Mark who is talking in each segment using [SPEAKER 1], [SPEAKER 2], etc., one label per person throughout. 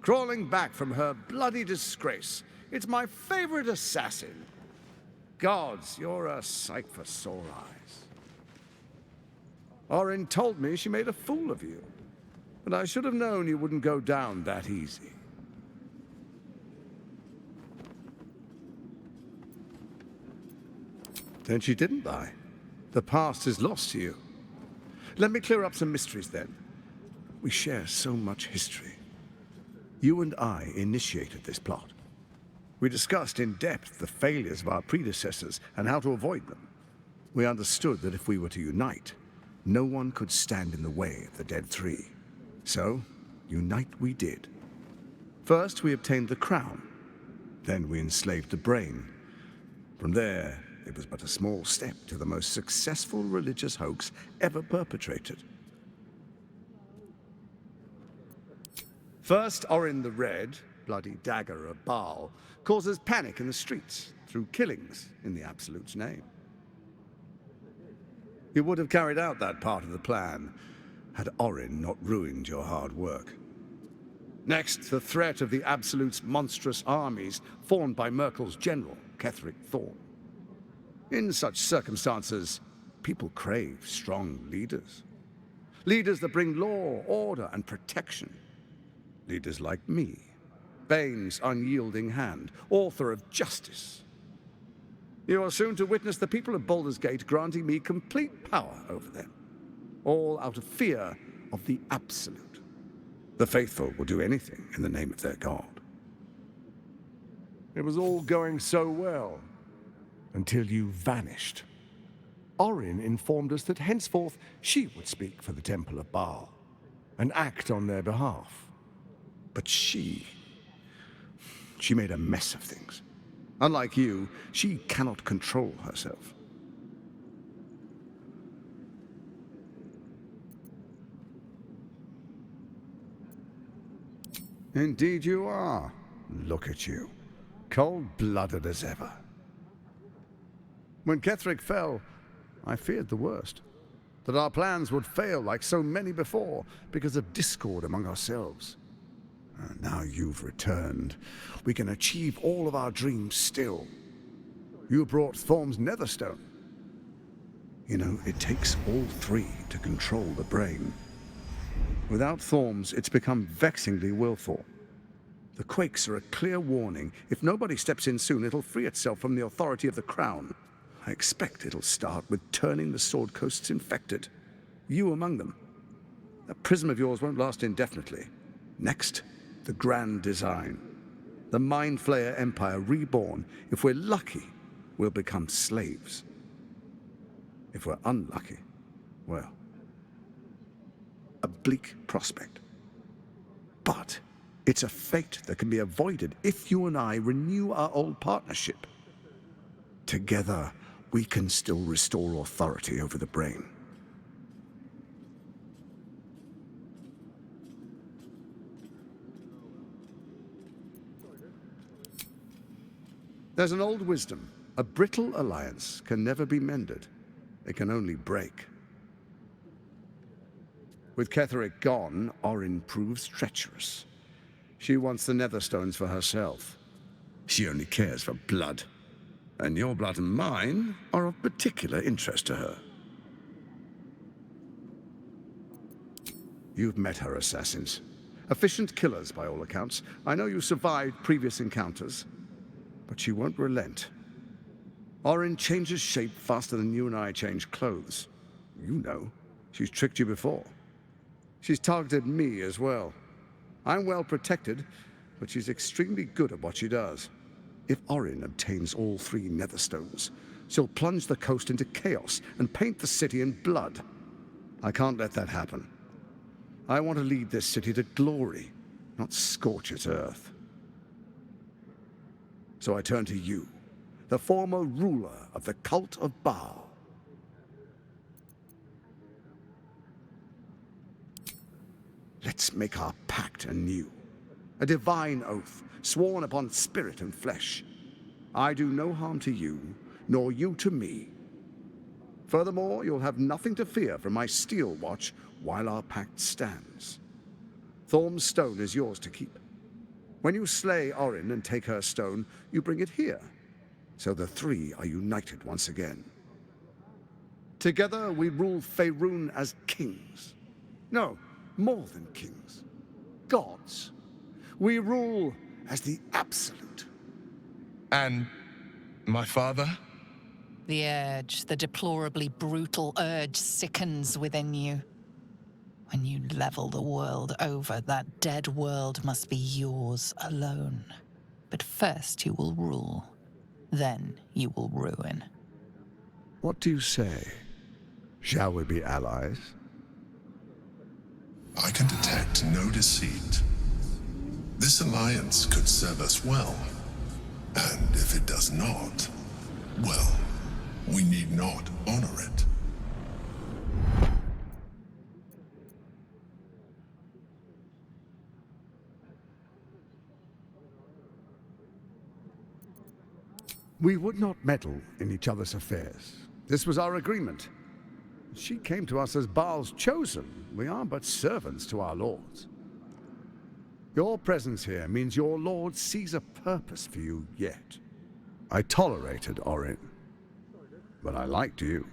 [SPEAKER 1] crawling back from her bloody disgrace. It's my favorite assassin. Gods, you're a sight for sore eyes. Orin told me she made a fool of you, but I should have known you wouldn't go down that easy. Then she didn't lie. The past is lost to you. Let me clear up some mysteries then. We share so much history. You and I initiated this plot. We discussed in depth the failures of our predecessors and how to avoid them. We understood that if we were to unite, no one could stand in the way of the Dead Three. So, unite we did. First, we obtained the crown. Then we enslaved the brain. From there, it was but a small step to the most successful religious hoax ever perpetrated. First, Orin the Red, bloody dagger of Baal, causes panic in the streets through killings in the Absolute's name. You would have carried out that part of the plan had Orin not ruined your hard work. Next, the threat of the Absolute's monstrous armies formed by Merkel's general, Ketheric Thorn. In such circumstances, people crave strong leaders. Leaders that bring law, order, and protection. Leaders like me, Bane's unyielding hand, author of justice. You are soon to witness the people of Baldur's Gate granting me complete power over them, all out of fear of the Absolute. The faithful will do anything in the name of their god.
[SPEAKER 2] It was all going so well, until you vanished. Orin informed us that henceforth she would speak for the Temple of Baal, and act on their behalf.
[SPEAKER 1] But she made a mess of things. Unlike you, she cannot control herself. Indeed you are. Look at you. Cold-blooded as ever. When Ketheric fell, I feared the worst. That our plans would fail like so many before because of discord among ourselves. Now you've returned. We can achieve all of our dreams still. You brought Thorm's Netherstone. You know, it takes all three to control the brain. Without Thorm's, it's become vexingly willful. The quakes are a clear warning. If nobody steps in soon, it'll free itself from the authority of the Crown. I expect it'll start with turning the Sword Coasts infected. You among them. That prism of yours won't last indefinitely. Next, the grand design. The Mind Flayer Empire reborn. If we're lucky, we'll become slaves. If we're unlucky, well, a bleak prospect. But it's a fate that can be avoided if you and I renew our old partnership. Together, we can still restore authority over the brain. There's an old wisdom. A brittle alliance can never be mended. It can only break. With Ketheric gone, Orin proves treacherous. She wants the Netherstones for herself. She only cares for blood. And your blood and mine are of particular interest to her. You've met her assassins. Efficient killers, by all accounts. I know you survived previous encounters. But she won't relent. Orin changes shape faster than you and I change clothes. You know, she's tricked you before. She's targeted me as well. I'm well protected, but she's extremely good at what she does. If Orin obtains all three Netherstones, she'll plunge the coast into chaos and paint the city in blood. I can't let that happen. I want to lead this city to glory, not scorch its earth. So I turn to you, the former ruler of the cult of Baal. Let's make our pact anew. A divine oath, sworn upon spirit and flesh. I do no harm to you, nor you to me. Furthermore, you'll have nothing to fear from my steel watch while our pact stands. Thorm's stone is yours to keep. When you slay Orin and take her stone, you bring it here. So the three are united once again. Together we rule Faerun as kings. No, more than kings. Gods. We rule as the Absolute.
[SPEAKER 3] And my father?
[SPEAKER 4] The urge, the deplorably brutal urge sickens within you. When you level the world over, that dead world must be yours alone. But first you will rule. Then you will ruin.
[SPEAKER 1] What do you say? Shall we be allies?
[SPEAKER 5] I can detect no deceit. This alliance could serve us well. And if it does not, well, we need not honor it.
[SPEAKER 1] We would not meddle in each other's affairs. This was our agreement. She came to us as Baal's chosen. We are but servants to our lords. Your presence here means your lord sees a purpose for you yet. I tolerated Orin, but I liked you.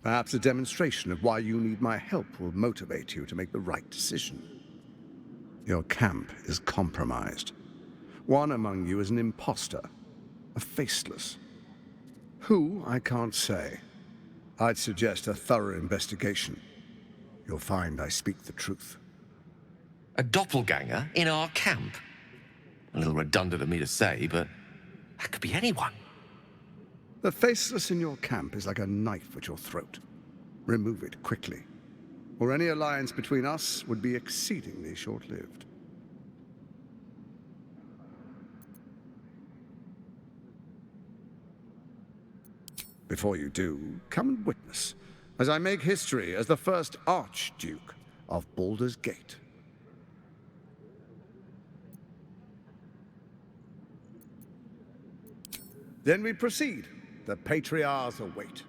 [SPEAKER 1] Perhaps a demonstration of why you need my help will motivate you to make the right decision. Your camp is compromised. One among you is an imposter, a faceless. Who, I can't say. I'd suggest a thorough investigation. You'll find I speak the truth.
[SPEAKER 6] A doppelganger in our camp? A little redundant of me to say, but that could be anyone.
[SPEAKER 1] The faceless in your camp is like a knife at your throat. Remove it quickly, or any alliance between us would be exceedingly short-lived. Before you do, come and witness, as I make history as the first Archduke of Baldur's Gate. Then we proceed. The Patriarchs await.